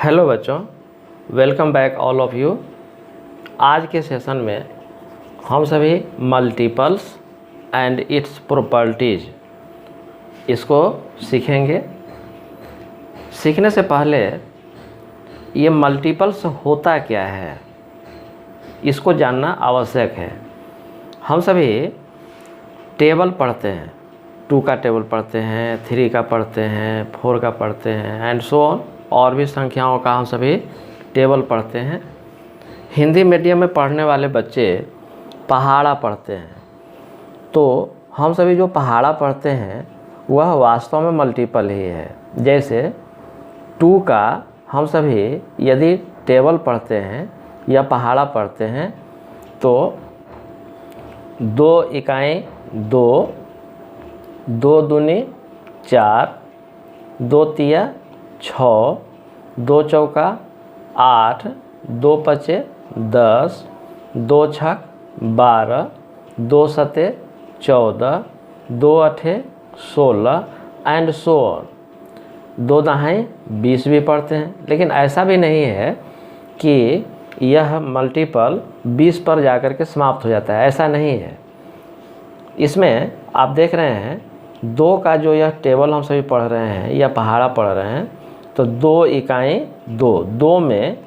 Hello बच्चों, welcome back all of you. आज के सेशन में हम सभी मल्टीपल्स एंड इट्स प्रॉपर्टीज़ इसको सीखेंगे। सीखने से पहले ये मल्टीपल्स होता क्या है इसको जानना आवश्यक है। हम सभी टेबल पढ़ते हैं, 2 का टेबल पढ़ते हैं, 3 का पढ़ते हैं, 4 का पढ़ते हैं एंड सो ऑन, और भी संख्याओं का हम सभी टेबल पढ़ते हैं। हिंदी मीडियम में पढ़ने वाले बच्चे पहाड़ा पढ़ते हैं, तो हम सभी जो पहाड़ा पढ़ते हैं वह वास्तव में मल्टीपल ही है। जैसे 2 का हम सभी यदि टेबल पढ़ते हैं या पहाड़ा पढ़ते हैं तो 2 इकाई 2, 2 दूनी 4, 2 तिया 6, 2 चौका 8, 2 पचे 10, 2 छक 12, 2 सते 14, 2 अठे 16 एंड सो ऑन। 2 दहाई 20 भी पढ़ते हैं, लेकिन ऐसा भी नहीं है कि यह मल्टीपल 20 पर जाकर के समाप्त हो जाता है, ऐसा नहीं है। इसमें आप देख रहे हैं 2 का जो यह टेबल हम सभी पढ़ रहे हैं या पहाड़ा पढ़ रहे हैं, तो 2 इकाई 2 में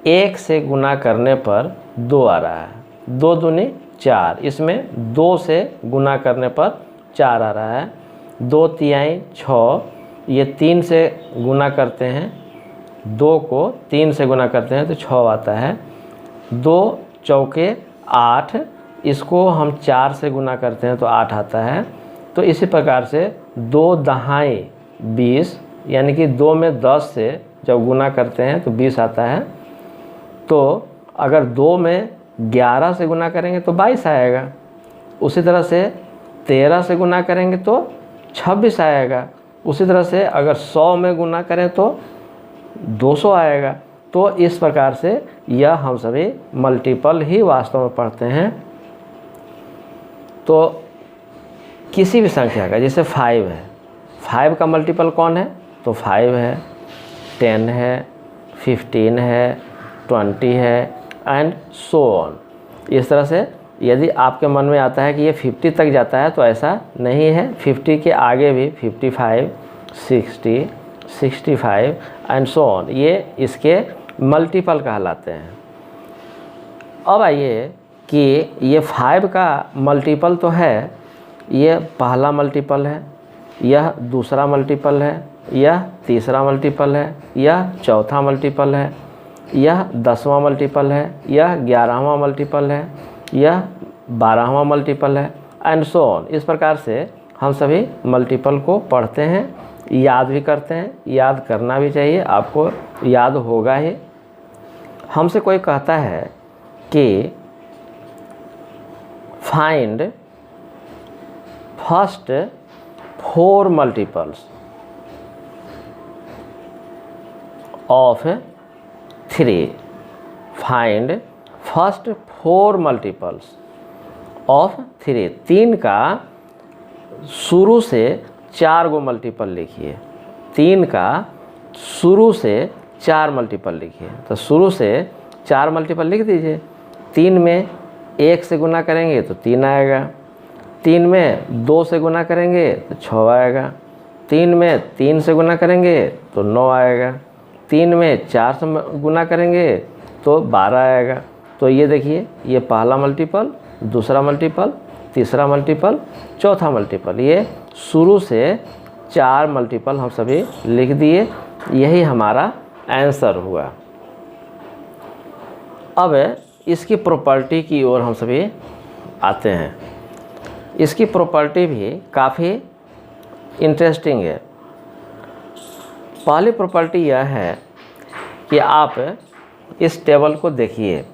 1 से गुना करने पर 2 आ रहा है। 2 दूनी 4, इसमें 2 से गुना करने पर 4 आ रहा है। 2 तिहाई 6, ये 3 से गुना करते हैं, 2 को 3 से गुना करते हैं तो 6 आता है। 2 चौके 8, इसको हम 4 से गुना करते हैं तो 8 आता है। तो इसी प्रकार से 2 दहाई 20, यानी कि 2 में 10 से जब गुना करते हैं तो 20 आता है। तो अगर 2 में 11 से गुना करेंगे तो 22 आएगा। उसी तरह से 13 से गुना करेंगे तो 26 आएगा। उसी तरह से अगर 100 में गुना करें तो 200 आएगा। तो इस प्रकार से यह हम सभी मल्टीपल ही वास्तव में पढ़ते हैं। तो किसी भी संख्या का, जैसे 5 है, 5 का मल्टीपल कौन है? तो 5 है, 10 है, 15 है, 20 है एंड सो ऑन। इस तरह से यदि आपके मन में आता है कि ये 50 तक जाता है तो ऐसा नहीं है। 50 के आगे भी 55, 60, 65 एंड सो ऑन, ये इसके मल्टीपल कहलाते हैं। अब आइए कि ये 5 का मल्टीपल तो है, यह पहला मल्टीपल है, यह दूसरा मल्टीपल है, यह तीसरा मल्टीपल है, यह चौथा मल्टीपल है, यह 10वां मल्टीपल है, यह 11वां मल्टीपल है, यह 12वां मल्टीपल है एंड सो ऑन। इस प्रकार से हम सभी मल्टीपल को पढ़ते हैं, याद भी करते हैं। याद करना भी चाहिए, आपको याद होगा ही। हमसे कोई कहता है कि find first 4 multiples of 3। Find first 4 multiples of 3। 3 का शुरू से 4 गो मल्टीपल लिखिए। 3 का शुरू से 4 मल्टीपल लिखिए। तो शुरू से 4 मल्टीपल लिख दीजिए। 3 में 1 से गुना करेंगे तो 3 आएगा। 3 में 2 से गुना करेंगे तो 6 आएगा। 3 में 3 से गुना करेंगे तो 9 आएगा। 3 में 4 से गुना करेंगे तो 12 आएगा। तो ये देखिए, ये पहला मल्टीपल, दूसरा मल्टीपल, तीसरा मल्टीपल, चौथा मल्टीपल, ये शुरू से 4 मल्टीपल हम सभी लिख दिए। यही हमारा आंसर हुआ। अब इसकी प्रॉपर्टी की ओर हम सभी आते हैं। इसकी प्रॉपर्टी भी काफ़ी इंटरेस्टिंग है। पहली प्रॉपर्टी यह है कि आप इस टेबल को देखिए,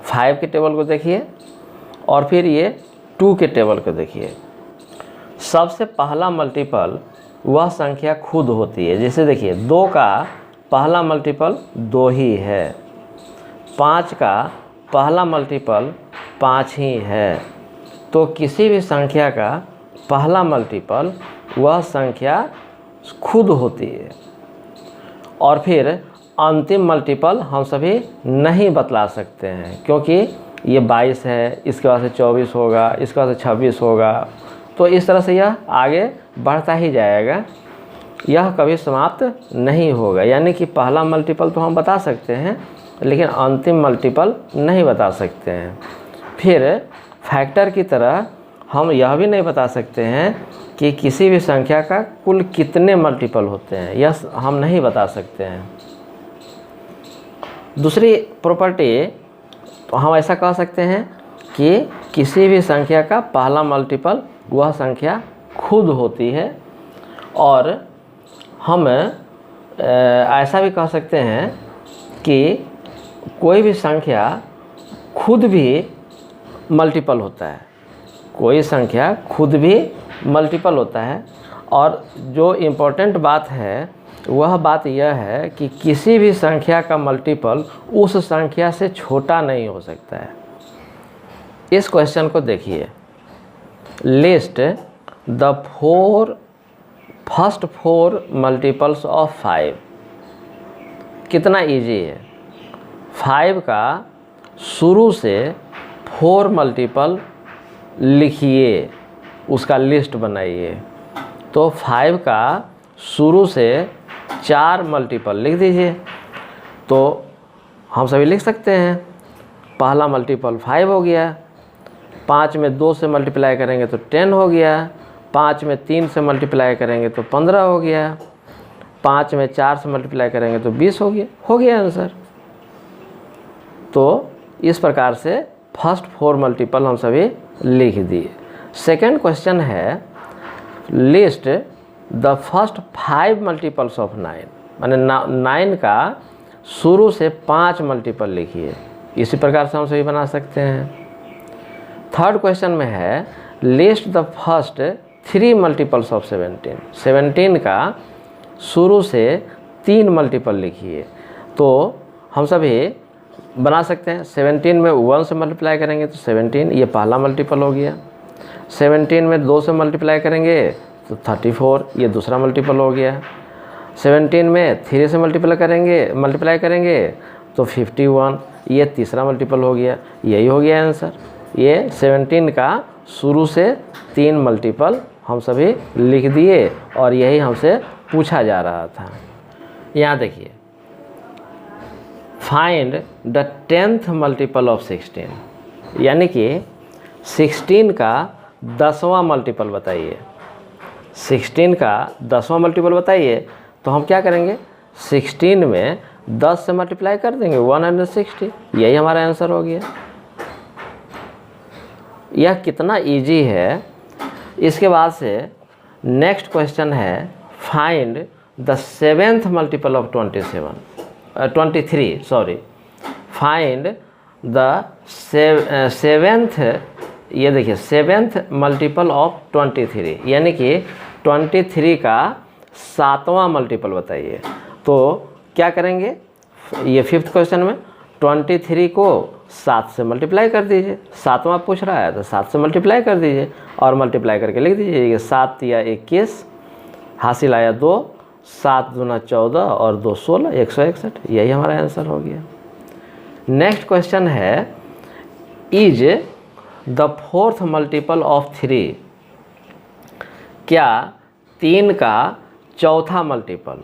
5 के टेबल को देखिए और फिर ये 2 के टेबल को देखिए। सबसे पहला मल्टीपल वह संख्या खुद होती है। जैसे देखिए, 2 का पहला मल्टीपल 2 ही है। 5 का पहला मल्टीपल 5 ही है। तो किसी भी संख्या का पहला मल्टीपल वह संख्या खुद होती है। और फिर अंतिम मल्टीपल हम सभी नहीं बतला सकते हैं, क्योंकि ये 22 है, इसके बाद से 24 होगा, इसके बाद से 26 होगा, तो इस तरह से यह आगे बढ़ता ही जाएगा, यह कभी समाप्त नहीं होगा। यानी कि पहला मल्टीपल तो हम बता सकते हैं, लेकिन अंतिम मल्टीपल नहीं बता सकते हैं। फिर फैक्टर की तरह हम यह भी नहीं बता सकते हैं कि किसी भी संख्या का कुल कितने मल्टीपल होते हैं, यह हम नहीं बता सकते हैं। दूसरी प्रॉपर्टी तो हम ऐसा कह सकते हैं कि किसी भी संख्या का पहला मल्टीपल वह संख्या खुद होती है, और हम ऐसा भी कह सकते हैं कि कोई भी संख्या खुद भी मल्टीपल होता है, कोई संख्या खुद भी मल्टीपल होता है। और जो इम्पोर्टेंट बात है वह बात यह है कि किसी भी संख्या का मल्टीपल उस संख्या से छोटा नहीं हो सकता है। इस क्वेश्चन को देखिए, list the first four multiples of 5। कितना इजी है। 5 का शुरू से 4 मल्टीपल लिखिए, उसका लिस्ट बनाइए। तो 5 का शुरू से 4 मल्टीपल लिख दीजिए। तो हम सभी लिख सकते हैं, पहला मल्टीपल 5 हो गया, 5 में 2 से मल्टीप्लाई करेंगे तो 10 हो गया, 5 में 3 से मल्टीप्लाई करेंगे तो 15 हो गया, 5 में 4 से मल्टीप्लाई करेंगे तो 20 हो गया आंसर। तो इस प्रकार से फर्स्ट 4 मल्टीपल हम सभी लिख दिए। सेकंड क्वेश्चन है, list the first 5 multiples of 9। माने 9 का शुरू से 5 मल्टीपल लिखिए। इसी प्रकार से हम सभी बना सकते हैं। थर्ड क्वेश्चन में है, list the first 3 multiples of 17। 17 का शुरू से 3 मल्टीपल लिखिए। तो हम सभी बना सकते हैं। 17 में 1 से मल्टीप्लाई करेंगे तो 17, ये पहला मल्टीपल हो गया। 17 में 2 से मल्टीप्लाई करेंगे तो 34, ये दूसरा मल्टीपल हो गया। 17 में 3 से मल्टीप्लाई करेंगे तो 51, ये तीसरा मल्टीपल हो गया। यही हो गया आंसर। ये 17 का शुरू से 3 मल्टीपल हम सभी लिख दिए, और यही हमसे पूछा जा रहा था। यहाँ देखिए, find the 10th multiple of 16। यानी कि 16 का 10वां मल्टीपल बताइए। 16 का 10वां मल्टीपल बताइए। तो हम क्या करेंगे, 16 में 10 से मल्टीप्लाई कर देंगे, 160। यही हमारा आंसर हो गया। यह कितना इजी है। इसके बाद से नेक्स्ट क्वेश्चन है, find the 7th multiple of 23 sorry. Find the 7th, ये देखिए 7th मल्टीपल ऑफ 23, यानी कि 23 का 7वां मल्टीपल बताइए। तो क्या करेंगे, ये 5th क्वेश्चन में 23 को 7 से मल्टीप्लाई कर दीजिए। 7वां पूछ रहा है तो 7 से मल्टीप्लाई कर दीजिए, और मल्टीप्लाई करके लिख दीजिए। ये 7 या 21, हासिल आया 2, 7 दूना 14 और 2 16, 161। यही हमारा आंसर हो गया। नेक्स्ट क्वेश्चन है, is the 4th multiple of 3। क्या 3 का चौथा मल्टीपल,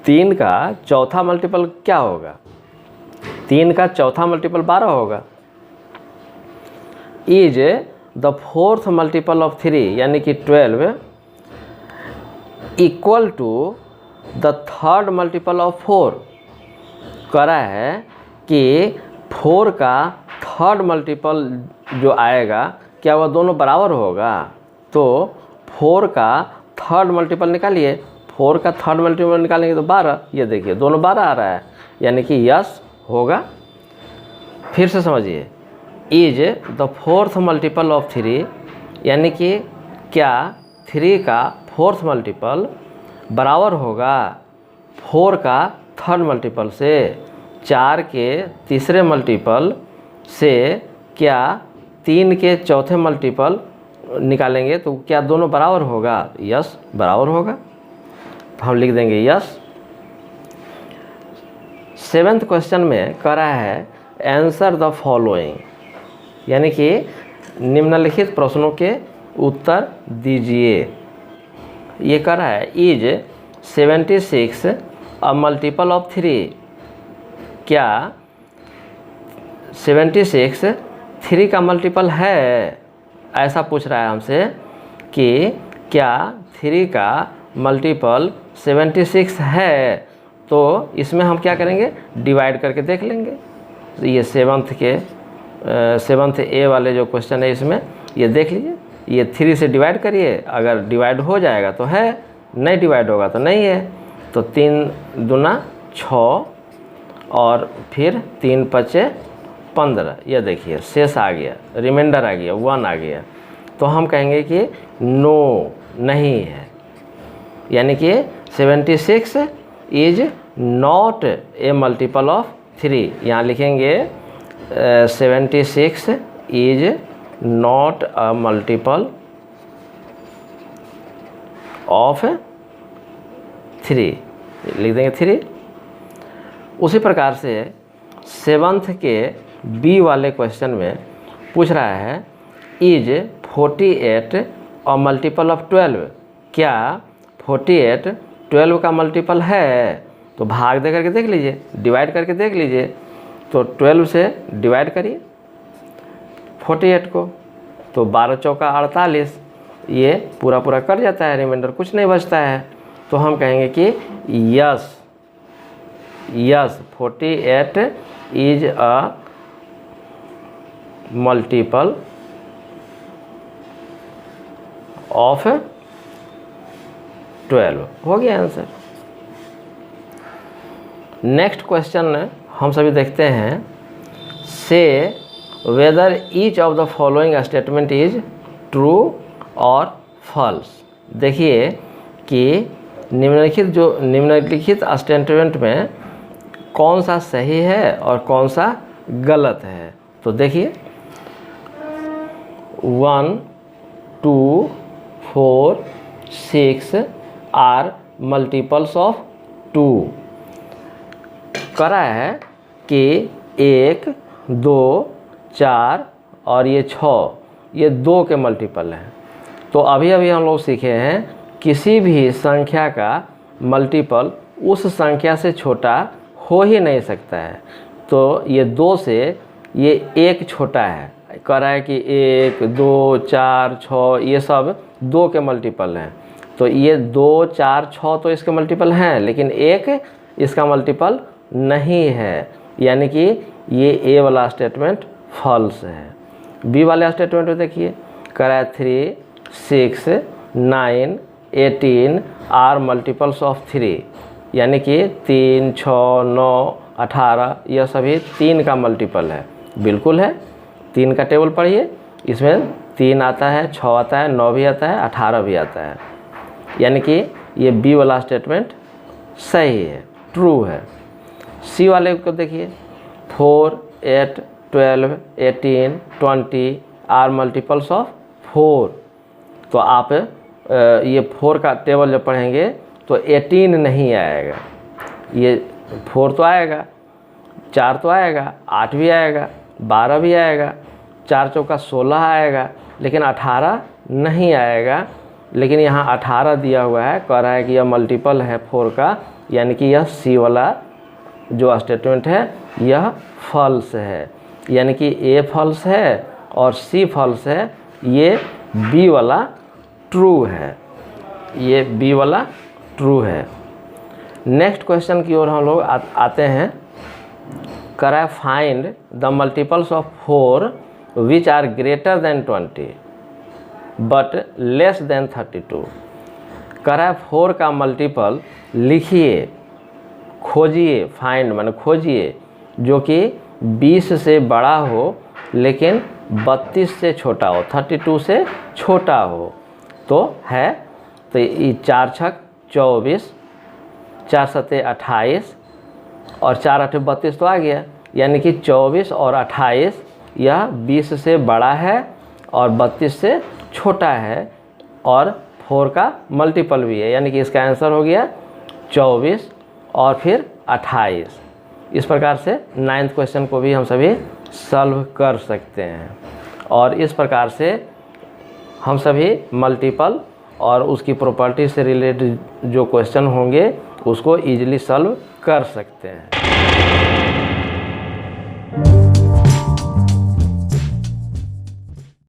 3 का चौथा मल्टीपल क्या होगा? 3 का चौथा मल्टीपल 12 होगा। Is the 4th multiple of 3 यानी कि 12 equal to the 3rd multiple of 4। कह रहा है कि 4 का 3rd मल्टीपल जो आएगा क्या वह दोनों बराबर होगा? तो 4 का 3rd मल्टीपल निकालिए। 4 का 3rd मल्टीपल निकालेंगे तो 12। ये देखिए दोनों 12 आ रहा है, यानी कि यस होगा। फिर से समझिए, is the 4th multiple of 3 यानी कि क्या 3 का 4th मल्टीपल बराबर होगा 4 का 3rd मल्टीपल से? 4 के तीसरे मल्टीपल से क्या 3 के चौथे मल्टीपल निकालेंगे तो क्या दोनों बराबर होगा? यस बराबर होगा। तो हम लिख देंगे यस 7th क्वेश्चन में कह रहा है आंसर द फॉलोइंग, यानी कि निम्नलिखित प्रश्नों के उत्तर दीजिए। ये कह रहा है इज 76 अ मल्टीपल ऑफ 3। क्या 76 3 का मल्टीपल है? ऐसा पूछ रहा है हमसे कि क्या 3 का मल्टीपल 76 है। तो इसमें हम क्या करेंगे, डिवाइड करके देख लेंगे। तो ये 7th ए वाले जो क्वेश्चन है इसमें ये देख लीजिए, ये 3 से डिवाइड करिए, अगर डिवाइड हो जाएगा तो है, नहीं डिवाइड होगा तो नहीं है। तो 3 दूना 6 और फिर 3 पचे 15, ये देखिए शेष आ गया, रिमाइंडर आ गया, 1 आ गया। तो हम कहेंगे कि नो, नहीं है, यानी कि 76 is not a multiple of 3। यहाँ लिखेंगे 76 is not a multiple of 3, लिख देंगे 3। उसी प्रकार से 7th के बी वाले क्वेश्चन में पूछ रहा है इज 48 अ मल्टीपल ऑफ 12। क्या 48 12 का मल्टीपल है? तो भाग दे करके देख लीजिए, डिवाइड करके देख लीजिए। तो 12 से डिवाइड करिए 48 को, तो 12 चौका 48, ये पूरा पूरा कट जाता है, रिमाइंडर कुछ नहीं बचता है। तो हम कहेंगे कि yes 48 is a multiple of 12। हो गया आंसर। नेक्स्ट क्वेश्चन हम सभी देखते हैं, से whether each of the following statement is true और फॉल्स। देखिए कि निम्नलिखित स्टेटमेंट में कौन सा सही है और कौन सा गलत है। तो देखिए 1 2 4 6 आर मल्टीपल्स ऑफ 2। करा है कि 1 2 4 और ये 6, ये 2 के मल्टीपल हैं। तो अभी हम लोग सीखे हैं किसी भी संख्या का मल्टीपल उस संख्या से छोटा हो ही नहीं सकता है। तो ये 2 से ये 1 छोटा है, कह रहा है कि 1 2 4 6 ये सब 2 के मल्टीपल हैं। तो ये 2 4 6 तो इसके मल्टीपल हैं, लेकिन 1 इसका मल्टीपल नहीं है, यानी कि ये ए वाला स्टेटमेंट फॉल्स है। बी वाले स्टेटमेंट में देखिए कह रहा है 3 6 9 18 आर मल्टीपल्स ऑफ 3, यानी कि 3 6 9 18 यह सभी 3 का मल्टीपल है। बिल्कुल है, 3 का टेबल पढ़िए, इसमें 3 आता है, 6 आता है, 9 भी आता है, 18 भी आता है, यानी कि ये बी वाला स्टेटमेंट सही है, ट्रू है। सी वाले को देखिए 4 8 12 18 20 आर मल्टीपल्स ऑफ 4। तो आप ये 4 का टेबल जब पढ़ेंगे तो 18 नहीं आएगा, ये 4 तो आएगा, 4 तो आएगा, 8 भी आएगा, 12 भी आएगा, 4 चौका 16 आएगा, लेकिन 18 नहीं आएगा। लेकिन यहाँ 18 दिया हुआ है, कह रहा है कि यह मल्टीपल है 4 का, यानी कि यह सी वाला जो स्टेटमेंट है यह फॉल्स है, यानी कि ए फॉल्स है और सी फॉल्स है। ये बी वाला ट्रू है, ये बी वाला ट्रू है। नेक्स्ट क्वेश्चन की ओर हम लोग आते हैं। कह रहा है find the multiples of 4 which are greater than 20 but less than 32। कह रहा है 4 का मल्टीपल लिखिए, खोजिए, फाइंड माने खोजिए, जो कि 20 से बड़ा हो लेकिन 32 से छोटा हो, 32 से छोटा हो। तो है, तो ये 4 छक 24, 4 सत्ते 28 और 4 8 32 तो आ गया, यानी कि 24 और 28 यह 20 से बड़ा है और 32 से छोटा है और 4 का मल्टीपल भी है, यानी कि इसका आंसर हो गया 24 और फिर 28। इस प्रकार से 9th क्वेश्चन को भी हम सभी सॉल्व कर सकते हैं। और इस प्रकार से हम सभी मल्टीपल और उसकी प्रॉपर्टी से रिलेटेड जो क्वेश्चन होंगे उसको ईजिली सॉल्व कर सकते हैं।